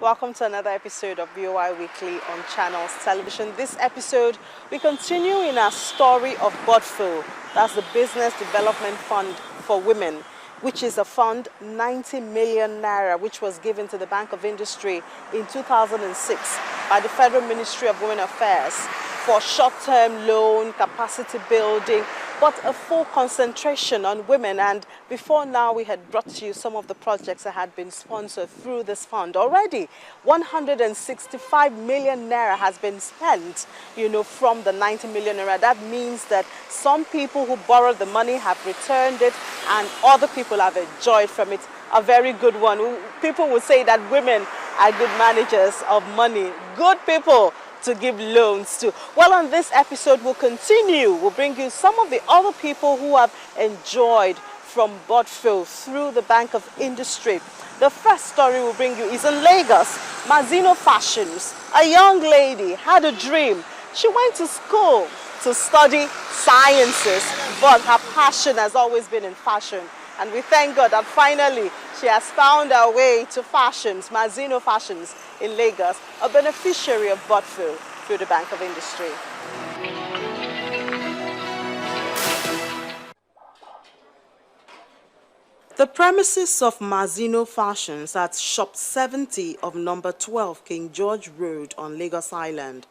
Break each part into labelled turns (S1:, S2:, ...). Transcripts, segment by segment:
S1: Welcome to another episode of BOI Weekly on Channels Television. This episode, we continue in our story of BODFO, that's the Business Development Fund for Women, which is a fund, 90 million naira, which was given to the Bank of Industry in 2006 by the Federal Ministry of Women Affairs for short-term loan, capacity building, but a full concentration on women. And before now, we had brought to you some of the projects that had been sponsored through this fund. Already, 165 million naira has been spent, from the 90 million naira. That means that some people who borrowed the money have returned it, and other people have enjoyed from it. A very good one. People will say that women are good managers of money. Good people to give loans to. Well, on this episode, we'll continue. We'll bring you some of the other people who have enjoyed from BODFO through the Bank of Industry. The first story we'll bring you is in Lagos. Mazino Fashions, a young lady, had a dream. She went to school to study sciences, but her passion has always been in fashion. And we thank God that finally she has found her way to fashions, Mazino Fashions in Lagos, a beneficiary of BODFO through the Bank of Industry. The premises of Mazino Fashions at Shop 70 of number 12 King George Road on Lagos Island.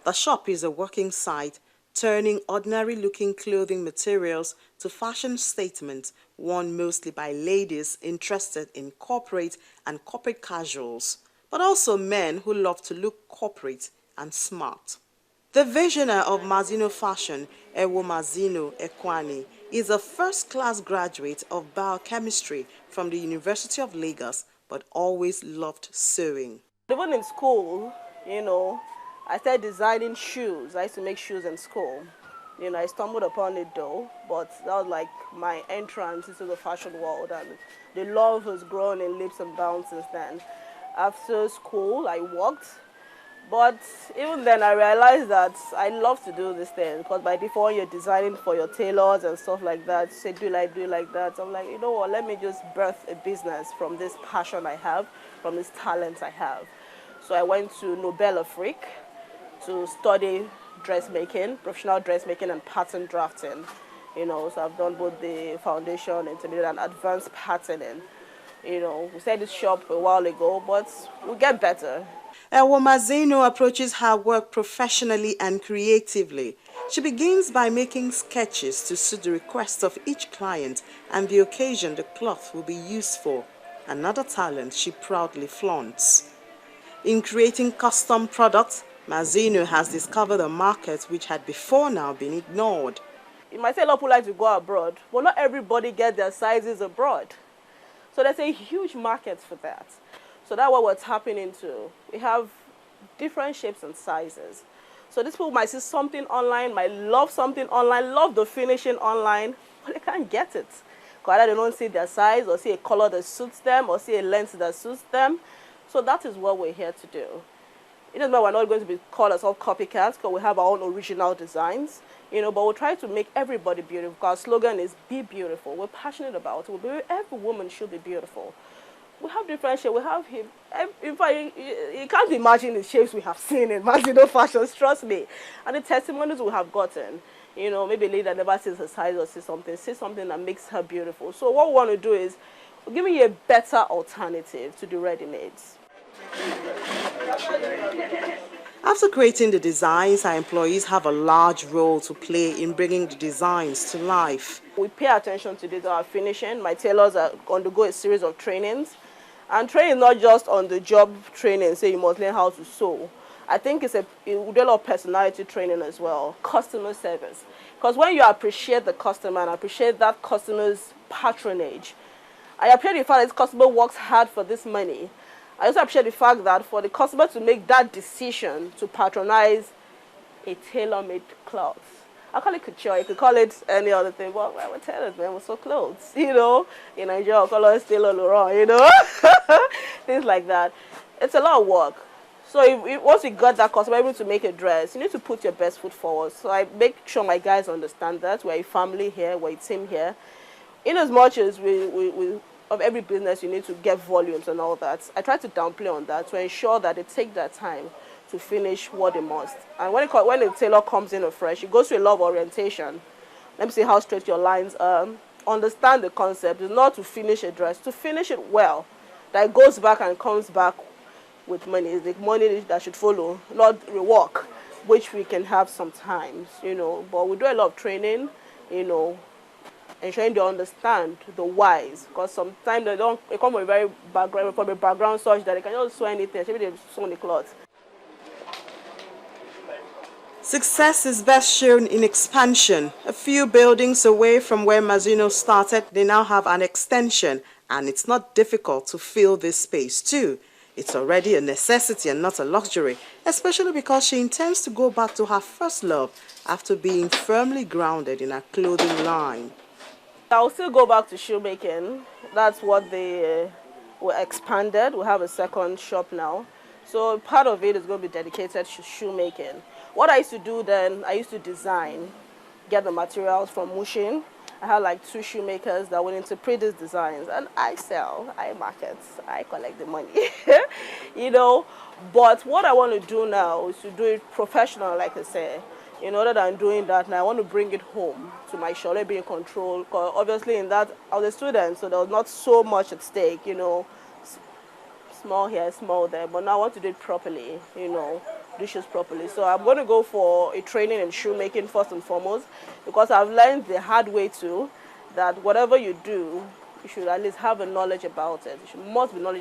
S1: The shop is a working site turning ordinary-looking clothing materials to fashion statements worn mostly by ladies interested in corporate and corporate casuals, but also men who love to look corporate and smart. The visionary of Mazino Fashion, Ewo Mazino Ekwani, is a first-class graduate of biochemistry from the University of Lagos, but always loved sewing.
S2: Even in school, I started designing shoes. I used to make shoes in school. I stumbled upon it though, but that was like my entrance into the fashion world, and the love has grown in leaps and bounds since then. After school, I worked, but even then I realized that I love to do this thing, because by default you're designing for your tailors and stuff like that. Say, do like that. I'm like, you know what, let me just birth a business from this passion I have, from this talent I have. So I went to Nobel Afrique to study dressmaking, professional dressmaking and pattern drafting. So I've done both the foundation, intermediate and advanced patterning. We set this shop a while ago, but we'll get better.
S1: Ewo Mazino approaches her work professionally and creatively. She begins by making sketches to suit the requests of each client and the occasion the cloth will be used for. Another talent she proudly flaunts. In creating custom products, Mazino has discovered a market which had before now been ignored.
S2: You might say a lot of people like to go abroad, but not everybody gets their sizes abroad. So there's a huge market for that. So that's what we're tapping into. We have different shapes and sizes. So these people might see something online, might love something online, love the finishing online, but they can't get it. Because either they don't see their size, or see a color that suits them, or see a length that suits them. So that is what we're here to do. It doesn't mean we're not going to be called as all copycats, because we have our own original designs, but we'll try to make everybody beautiful. Our slogan is be beautiful. We're passionate about it. Every woman should be beautiful. We have different shapes. We have him. In fact, you can't imagine the shapes we have seen in Mazino Fashions, trust me. And the testimonies we have gotten, maybe a lady that never sees her size or sees something that makes her beautiful. So what we want to do is we're giving you a better alternative to the ready-mades.
S1: After creating the designs, our employees have a large role to play in bringing the designs to life.
S2: We pay attention to this, our finishing. My tailors are undergo a series of trainings. And training not just on the job training, say you must learn how to sew. I think we do a lot of personality training as well, customer service. Because when you appreciate the customer and appreciate that customer's patronage, I appreciate the fact that this customer works hard for this money. I also appreciate the fact that for the customer to make that decision to patronize a tailor-made cloth. I call it couture, you could call it any other thing, but we're tailors, man, we're so clothes, In Nigeria, I'll call us Tailor Laurent, things like that. It's a lot of work. So once you got that customer able to make a dress, you need to put your best foot forward. So I make sure my guys understand that. We're a family here, we're a team here. In as much as we of every business, you need to get volumes and all that. I try to downplay on that to ensure that they take their time to finish what they must. And when the tailor comes in afresh, it goes through a lot of orientation. Let me see how straight your lines are. Understand the concept. It's not to finish a dress, to finish it well. That it goes back and comes back with money. It's the money that should follow, not rework, which we can have sometimes, But we do a lot of training, ensuring they understand the whys. Because sometimes they come with from a background such that they can just sew anything, maybe they sew on the cloth.
S1: Success is best shown in expansion. A few buildings away from where Mazzino started, they now have an extension, and it's not difficult to fill this space too. It's already a necessity and not a luxury, especially because she intends to go back to her first love after being firmly grounded in her clothing line.
S2: I'll still go back to shoemaking. That's what they were expanded. We have a second shop now. So part of it is going to be dedicated to shoemaking. What I used to do then, I used to design, get the materials from Mushin. I had like 2 shoemakers that would interpret these designs, and I sell, I market, I collect the money, But what I want to do now is to do it professional, like I say. In order than doing that, now I want to bring it home to my shop, let me be in control. Because obviously in that, I was a student, so there was not so much at stake, small here, small there. But now I want to do it properly, do shoes properly. So I'm going to go for a training in shoemaking first and foremost, because I've learned the hard way too, that whatever you do, you should at least have a knowledge about it. You must be knowledgeable.